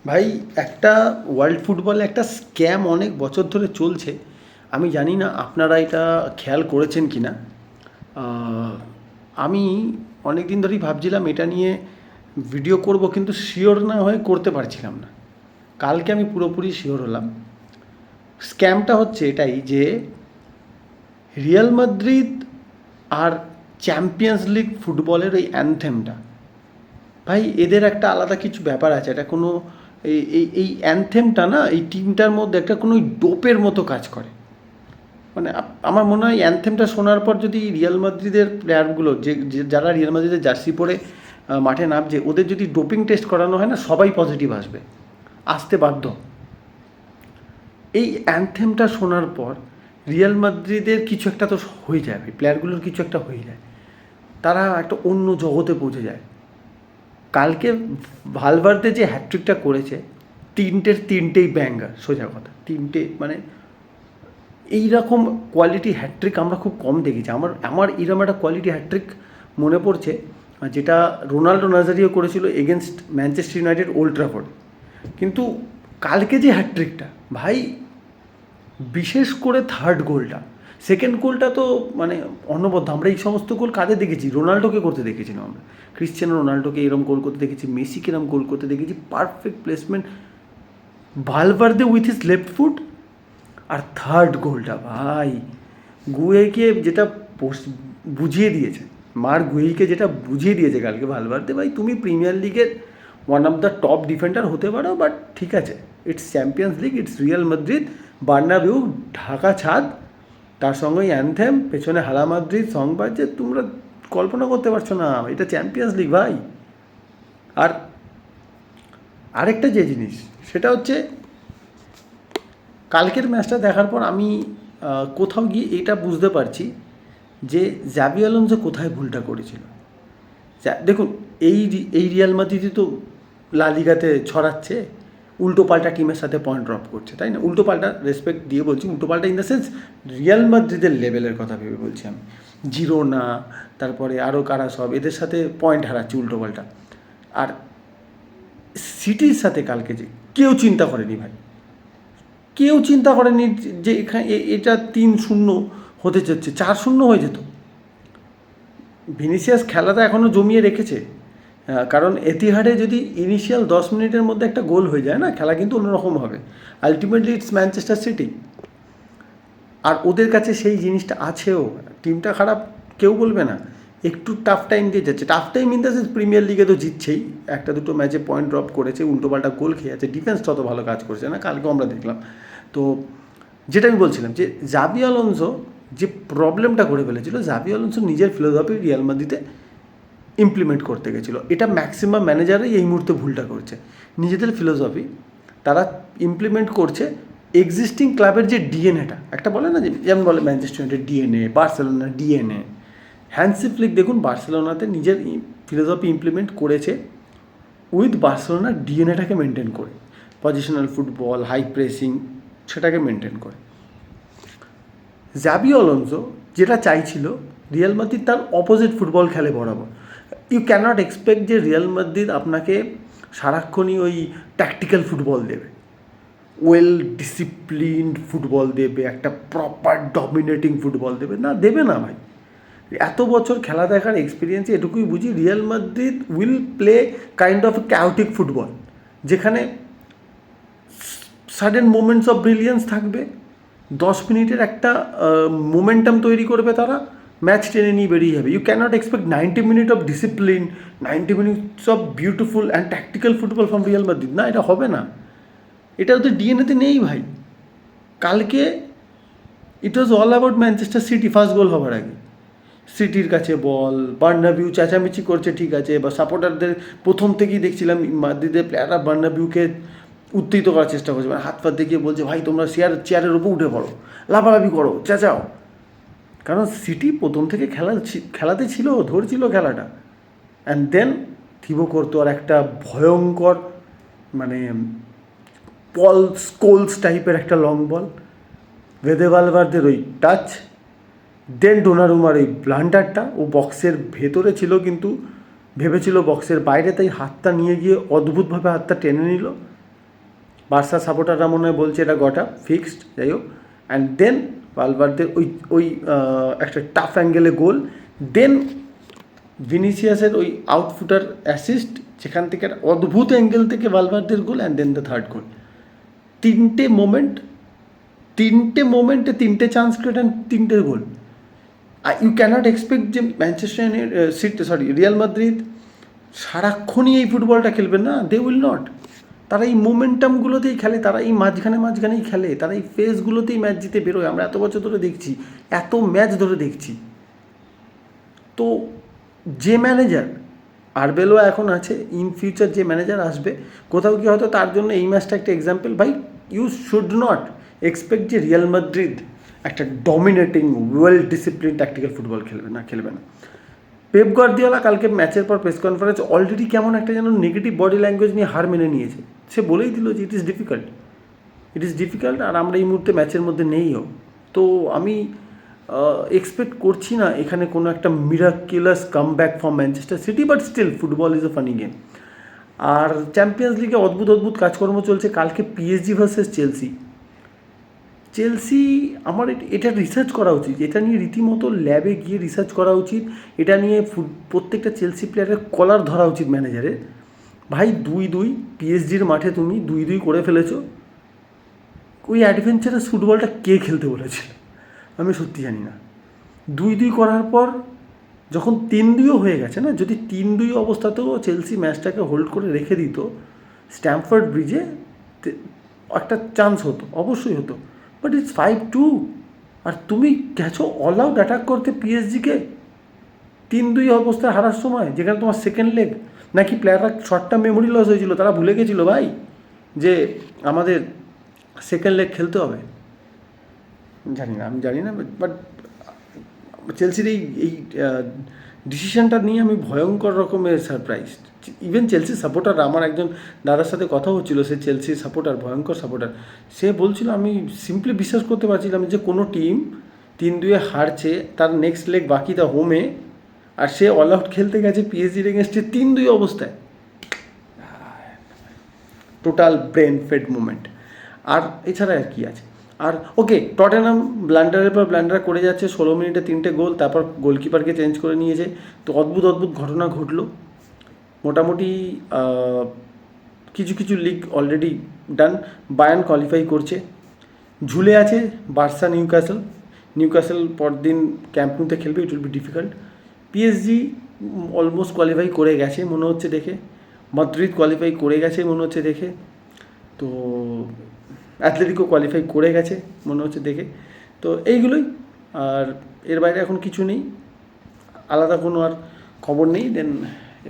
ভাই, একটা ওয়ার্ল্ড ফুটবলে একটা স্ক্যাম অনেক বছর ধরে চলছে। আমি জানি না আপনারা এটা খেয়াল করেছেন কি না। আমি অনেক দিন ধরেই ভাবছিলাম এটা নিয়ে ভিডিও করব, কিন্তু শিওর না হয়ে করতে পারছিলাম না। কালকে আমি পুরোপুরি শিওর হলাম। স্ক্যামটা হচ্ছে এটাই যে রিয়াল মাদ্রিদ আর চ্যাম্পিয়ন্স লিগ ফুটবলের ওই অ্যানথেমটা, ভাই এদের একটা আলাদা কিছু ব্যাপার আছে। এটা কোনো এই এই এই অ্যানথেমটা না, এই টিমটার মধ্যে একটা কোনো ডোপের মতো কাজ করে। মানে আমার মনে হয় অ্যানথেমটা শোনার পর যদি রিয়াল মাদ্রিদের প্লেয়ারগুলো যারা রিয়াল মাদ্রিদের জার্সি পরে মাঠে নামছে, ওদের যদি ডোপিং টেস্ট করানো হয় না, সবাই পজিটিভ আসবে, আসতে বাধ্য। এই অ্যানথেমটা শোনার পর রিয়াল মাদ্রিদের কিছু একটা তো হয়ে যায়, প্লেয়ারগুলোর কিছু একটা হয়ে যায়, তারা একটা অন্য জগতে পৌঁছে যায়। কালকে ভালভার্দে যে হ্যাট্রিকটা করেছে, তিনটেই ব্যাঙ্গার, সোজা কথা, তিনটে মানে এইরকম কোয়ালিটি হ্যাট্রিক আমরা খুব কম দেখেছি। আমার এরকম একটা কোয়ালিটি হ্যাট্রিক মনে পড়ছে, যেটা রোনাল্ডো নাজারিও করেছিল against Manchester United Old Trafford. কিন্তু কালকে যে হ্যাট্রিকটা ভাই, বিশেষ করে থার্ড গোলটা, সেকেন্ড গোলটা তো মানে অনবদ্য। আমরা এই সমস্ত গোল কাদের দেখেছি? রোনাল্ডোকে করতে দেখেছিলাম আমরা, ক্রিশ্চিয়ানো রোনাল্ডোকে এরম গোল করতে দেখেছি, মেসিকে এরম গোল করতে দেখেছি, perfect placement, Valverde with his left foot. আর থার্ড গোলটা ভাই, গুয়েকে যেটা বুঝিয়ে দিয়েছে, গুয়েইকে যেটা বুঝিয়ে দিয়েছে কালকে ভালভার্দে, ভাই তুমি প্রিমিয়ার লিগের one of the top defender হতে পারো, বাট ঠিক আছে, it's Champions League, it's Real Madrid, Bernabeu ঢাকা ছাদ, তার সঙ্গে অ্যানথেম, পেছনে হালা মাদ্রিদ সং বাজছে, তোমরা কল্পনা করতে পারছো না, এটা চ্যাম্পিয়ন্স লিগ ভাই। আর আরেকটা যে জিনিস, সেটা হচ্ছে কালকের ম্যাচটা দেখার পর আমি কোথাও গিয়ে এটা বুঝতে পারছি যে জাবি আলোনসো কোথায় ভুলটা করেছিল। দেখুন, এই রিয়াল মাদ্রিদই তো লা লিগাতে ছড়াচ্ছে, উল্টো পাল্টা টিমের সাথে পয়েন্ট ড্রপ করছে, তাই না? উল্টো পাল্টা রেসপেক্ট দিয়ে বলছি, উল্টো পাল্টা ইন দ্য সেন্স রিয়াল মাদ্রিদের লেভেলের কথা ভেবে বলছি আমি। জিরোনা, তারপরে আরও কারা সব, এদের সাথে পয়েন্ট হারাচ্ছে উল্টো পাল্টা। আর সিটির সাথে কালকে যে কেউ চিন্তা করেনি ভাই, কেউ চিন্তা করেনি যে এখানে এটা 3-0 হতে যাচ্ছে, 4-0 হয়ে যেত। ভিনিসিয়াস খেলাটা এখনও জমিয়ে রেখেছে, কারণ এতিহাডে যদি ইনিশিয়াল 10 মিনিটের মধ্যে একটা গোল হয়ে যায় না, খেলা কিন্তু অন্যরকম হবে। আলটিমেটলি ইটস ম্যানচেস্টার সিটি, আর ওদের কাছে সেই জিনিসটা আছেও। টিমটা খারাপ কেউ বলবে না, একটু টাফ টাইম দিয়ে যাচ্ছে। Tough time in the sense premier লিগে তো জিতছেই, একটা দুটো ম্যাচে পয়েন্ট ড্রপ করেছে, উল্টোপাল্টা গোল খেয়ে আছে, ডিফেন্সটা অত ভালো কাজ করছে না, কালকেও আমরা দেখলাম। তো যেটা আমি বলছিলাম যে জাবি আলোনসো যে প্রবলেমটা করে ফেলেছিল, জাবি আলোনসো নিজের ফিলোসফি রিয়াল মাদ্রিদে ইমপ্লিমেন্ট করতে গেছিলো। এটা ম্যাক্সিমাম ম্যানেজারই এই মুহূর্তে ভুলটা করছে, নিজেদের ফিলোসফি তারা ইমপ্লিমেন্ট করছে এক্সিস্টিং ক্লাবের যে ডিএনএটা, একটা বলে না, যেমন বলে Manchester United DNA, Barcelona DNA. Hansi Flick দেখুন বার্সেলোনাতে নিজের ফিলোসফি ইমপ্লিমেন্ট করেছে উইথ বার্সেলোনার ডিএনএটাকে মেনটেন করে, পজিশনাল ফুটবল, হাই প্রেসিং, সেটাকে মেনটেন করে। জাবি আলোনসো যেটা চাইছিল, রিয়াল মাদ্রিদ তার অপোজিট ফুটবল খেলে বরাবর। ইউ ক্যানট এক্সপেক্ট যে রিয়াল মাদ্রিদ আপনাকে সারাক্ষণই ওই ট্যাকটিক্যাল ফুটবল দেবে, ওয়েল ডিসিপ্লিনড ফুটবল দেবে, একটা প্রপার ডমিনেটিং ফুটবল দেবে না, দেবে না ভাই। এত বছর খেলা দেখার এক্সপিরিয়েন্সে এটুকুই বুঝি, Real Madrid will play kind of chaotic football, যেখানে সাডেন মোমেন্টস অফ ব্রিলিয়েন্স থাকবে, 10 মিনিটের একটা মোমেন্টাম তৈরি করবে তারা, ম্যাচ টেনে নিয়ে বেরিয়ে যাবে। You cannot expect 90 minute of discipline, 90 minutes of beautiful and tactical football from Real Madrid, না, এটা হবে না, এটা ওদের ডিএনএতে নেই ভাই। কালকে it was all about Manchester City. First goal হওয়ার আগে সিটির কাছে বল, বার্নাবিউ চেঁচামেচি করছে, ঠিক আছে, বা সাপোর্টারদের প্রথম থেকেই দেখছিলাম মাদ্রিদের প্লেয়াররা বার্নাবিউকে উত্তেজিত করার চেষ্টা করছে, মানে হাত ফাত দেখিয়ে বলছে, ভাই তোমরা চেয়ারের উপর উঠে পড়ো, লাফালাফি করো, চেঁচাও। কারণ সিটি প্রথম থেকে খেলাতে ছিল, ধরছিল খেলাটা। অ্যান্ড দেন থিবো করতো আর একটা ভয়ঙ্কর মানে পল স্কোলস টাইপের একটা লং বল, ভেদে ভালভার্দের ওই টাচ, দেন ডোনারুমার এই ব্লান্ডারটা, ও বক্সের ভেতরে ছিল কিন্তু ভেবেছিল বক্সের বাইরে, তাই হাতটা নিয়ে গিয়ে অদ্ভুতভাবে হাতটা টেনে নিল, বার্সা সাপোর্টাররা মনে হয় বলছে এটা গটা ফিক্সড, যাই হোক। অ্যান্ড দেন ভালভার্দের ওই একটা টাফ অ্যাঙ্গেলে গোল, দেন ভিনিসিয়াসের ওই আউটফুটার অ্যাসিস্ট, যেখান থেকে একটা অদ্ভুত অ্যাঙ্গেল থেকে ভালভার্দের গোল, অ্যান্ড দেন দ্য থার্ড গোল। তিনটে মোমেন্টে তিনটে চান্স ক্রিয়েট অ্যান্ড তিনটে গোল। ইউ ক্যানট এক্সপেক্ট যে ম্যানচেস্টার রিয়াল মাদ্রিদ সারাক্ষণই এই ফুটবলটা খেলবে না, দে উইল নট। তারা এই মোমেন্টামগুলোতেই খেলে, তারা এই মাঝখানেই খেলে, তারা এই ফেজগুলোতেই ম্যাচ জিতে বেরোয়। আমরা এত বছর ধরে দেখছি, এত ম্যাচ ধরে দেখছি। তো যে ম্যানেজার আরবেলো এখন আছে, ইন ফিউচার যে ম্যানেজার আসবে কোথাও কি হয়তো তার জন্য এই ম্যাচটা একটা এক্সাম্পল। ভাই, ইউ শুড নট এক্সপেক্ট যে রিয়াল মাদ্রিদ একটা dominating well discipline tactical football খেলবে না। পেপ গার্দিওলা কালকে ম্যাচের পর প্রেস কনফারেন্স অলরেডি কেমন একটা যেন নেগেটিভ বডি ল্যাঙ্গুয়েজ নিয়ে হার মেনে নিয়েছে। সে বলেই দিল যে ইট ইজ ডিফিকাল্ট, আর আমরা এই মুহূর্তে ম্যাচের মধ্যে নেইও। তো আমি এক্সপেক্ট করছি না এখানে কোনো একটা miraculous comeback from Manchester City, but still football is a funny game. আর চ্যাম্পিয়ন্স লিগে অদ্ভুত কাজকর্ম চলছে। কালকে পিএসজি ভার্সেস চেলসি আমার এটা রিসার্চ করা উচিত, এটা নিয়ে রীতিমতো ল্যাবে গিয়ে রিসার্চ করা উচিত। এটা নিয়ে প্রত্যেকটা চেলসি প্লেয়ারের কলার ধরা উচিত ম্যানেজারের। ভাই 2-2 পিএসজির মাঠে তুমি 2-2 করে ফেলেছো। ওই অ্যাডভেঞ্চারাস ফুটবলটা কে খেলতে বলেছিল আমি সত্যি জানি না। 2-2 করার পর যখন 3-2 হয়ে গেছে না, যদি 3-2 অবস্থাতেও চেলসি ম্যাচটাকে হোল্ড করে রেখে দিত স্ট্যামফোর্ড ব্রিজে, একটা চান্স হতো, অবশ্যই হতো। বাট ইটস 5-2, আর তুমি গেছো অল আউট অ্যাটাক করতে পিএসজিকে 3-2 অবস্থায় হারার সময়, যেখানে তোমার সেকেন্ড লেগ। নাকি প্লেয়াররা শর্ট টার্ম মেমোরি লস হয়েছিল, তারা ভুলে গেছিলো ভাই যে আমাদের সেকেন্ড লেগ খেলতে হবে। আমি জানি না, বাট চেলসির এই ডিসিশনটা নিয়ে আমি ভয়ঙ্কর রকমের সারপ্রাইজ। ইভেন চেলসি সাপোর্টার, আমার একজন দাদার সাথে কথা হচ্ছিল, সে চেলসি সাপোর্টার, ভয়ঙ্কর সাপোর্টার। সে বলছিল আমি সিম্পলি বিশ্বাস করতে পারছিলাম যে কোনো টিম 3-2 হারছে, তার নেক্সট লেগ বাকি তা হোমে, আর সে অল আউট খেলতে গেছে পিএসজির এগেনস্টে 3-2 অবস্থায়। Total brain fade movement. আর এছাড়া আর কি আছে? আর ওকে, টটেনহাম ব্লান্ডারের পর ব্লান্ডার করে যাচ্ছে, 16 মিনিটে 3টে গোল, তারপর গোলকিপারকে চেঞ্জ করে নিয়েছে। তো অদ্ভুত ঘটনা ঘটলো। মোটামুটি কিছু league already done. Bayern qualify করছে, ঝুলে আছে বার্সা নিউক্যাসল পরদিন ক্যাম্প নুতে খেলবে, it will be difficult. PSG almost qualify করে গেছে মনে হচ্ছে দেখে, মাদ্রিদ কোয়ালিফাই করে গেছে মনে হচ্ছে দেখে, তো অ্যাথলেটিকো কোয়ালিফাই করে গেছে মনে হচ্ছে দেখে। তো এইগুলোই, আর এর বাইরে এখন কিছু নেই, আলাদা কোনো আর খবর নেই। দেন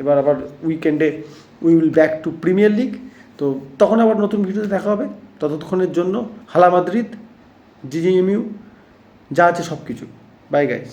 এবার আবার উইকেন্ডে we will back to premier league. তো তখন আবার নতুন ভিডিওতে দেখা হবে। ততক্ষণের জন্য হালা মাদ্রিদ, জিজিএমইউ যা আছে সব কিছু। Bye guys.